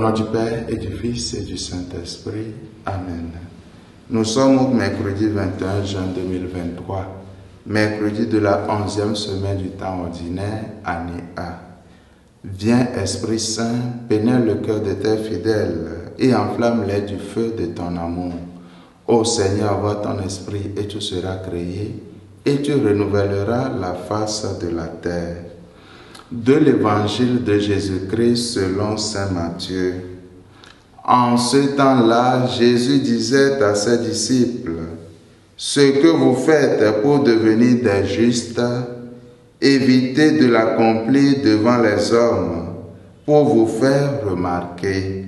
nom du Père et du Fils et du Saint-Esprit. Amen. Nous sommes au mercredi 21 juin 2023, mercredi de la 11e semaine du temps ordinaire, année A. Viens, Esprit Saint, pénètre le cœur de tes fidèles et enflamme-les du feu de ton amour. Ô Seigneur, envoie ton esprit et tout sera créé, et tu renouvelleras la face de la terre. De l'évangile de Jésus-Christ selon saint Matthieu. En ce temps-là, Jésus disait à ses disciples, « Ce que vous faites pour devenir des justes, évitez de l'accomplir devant les hommes pour vous faire remarquer.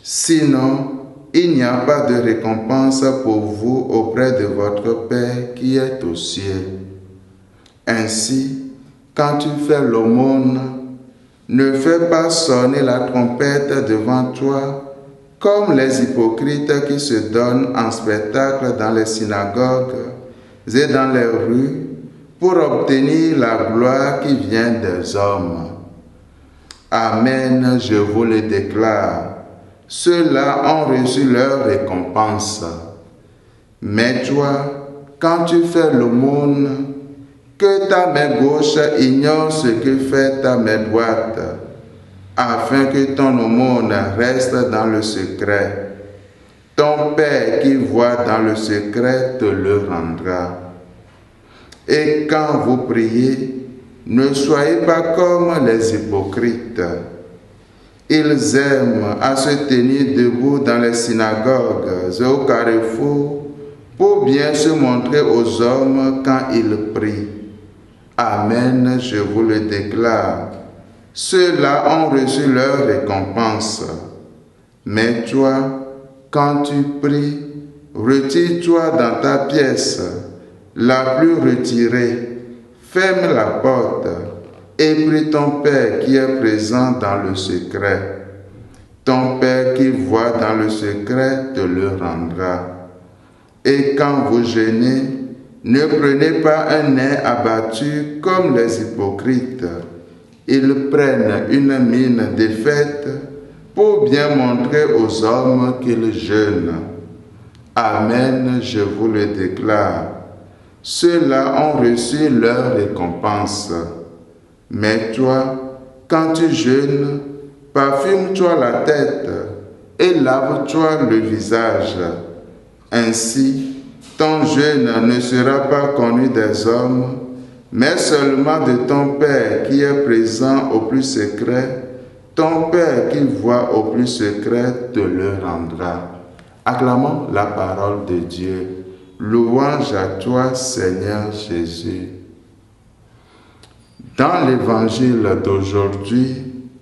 Sinon, il n'y a pas de récompense pour vous auprès de votre Père qui est aux cieux. Ainsi, quand tu fais l'aumône, ne fais pas sonner la trompette devant toi, comme les hypocrites qui se donnent en spectacle dans les synagogues et dans les rues, pour obtenir la gloire qui vient des hommes. Amen, je vous le déclare, ceux-là ont reçu leur récompense. Mais toi, quand tu fais l'aumône, que ta main gauche ignore ce que fait ta main droite, afin que ton aumône reste dans le secret. Ton Père qui voit dans le secret te le rendra. Et quand vous priez, ne soyez pas comme les hypocrites. Ils aiment à se tenir debout dans les synagogues et au carrefour pour bien se montrer aux hommes quand ils prient. Amen, je vous le déclare. Ceux-là ont reçu leur récompense. Mais toi, quand tu pries, retire-toi dans ta pièce, la plus retirée, ferme la porte et prie ton Père qui est présent dans le secret. Ton Père qui voit dans le secret te le rendra. Et quand vous jeûnez, ne prenez pas un nez abattu comme les hypocrites. Ils prennent une mine défaite pour bien montrer aux hommes qu'ils jeûnent. Amen, je vous le déclare. Ceux-là ont reçu leur récompense. Mais toi, quand tu jeûnes, parfume-toi la tête et lave-toi le visage. Ainsi, ton jeûne ne sera pas connu des hommes, mais seulement de ton Père qui est présent au plus secret. Ton Père qui voit au plus secret te le rendra. Acclamons la parole de Dieu. Louange à toi, Seigneur Jésus. Dans l'évangile d'aujourd'hui,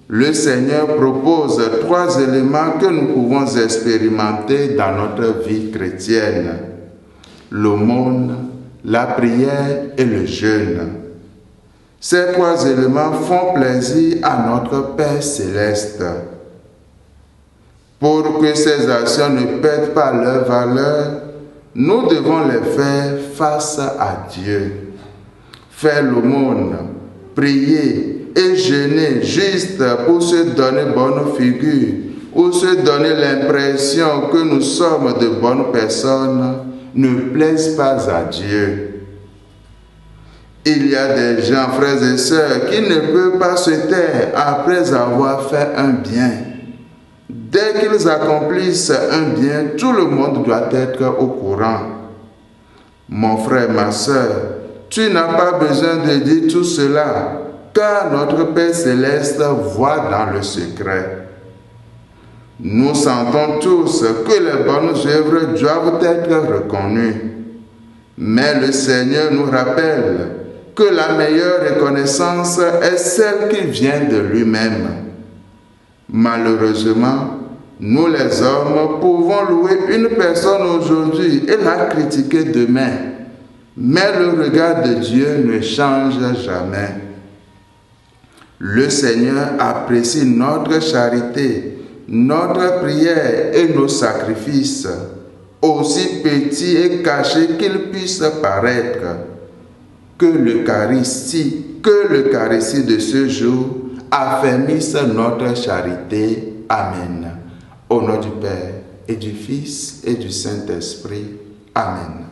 le Seigneur propose 3 éléments que nous pouvons expérimenter dans notre vie chrétienne: l'aumône, la prière et le jeûne. Ces 3 éléments font plaisir à notre Père céleste. Pour que ces actions ne perdent pas leur valeur, nous devons les faire face à Dieu. Faire l'aumône, prier et jeûner juste pour se donner bonne figure ou se donner l'impression que nous sommes de bonnes personnes ne plaisent pas à Dieu. Il y a des gens, frères et sœurs, qui ne peuvent pas se taire après avoir fait un bien. Dès qu'ils accomplissent un bien, tout le monde doit être au courant. Mon frère, ma sœur, tu n'as pas besoin de dire tout cela, car notre Père céleste voit dans le secret. Nous sentons tous que les bonnes œuvres doivent être reconnues. Mais le Seigneur nous rappelle que la meilleure reconnaissance est celle qui vient de lui-même. Malheureusement, nous les hommes pouvons louer une personne aujourd'hui et la critiquer demain. Mais le regard de Dieu ne change jamais. Le Seigneur apprécie notre charité, notre prière et nos sacrifices, aussi petits et cachés qu'ils puissent paraître. Que l'Eucharistie de ce jour affermisse notre charité. Amen. Au nom du Père, et du Fils, et du Saint-Esprit. Amen.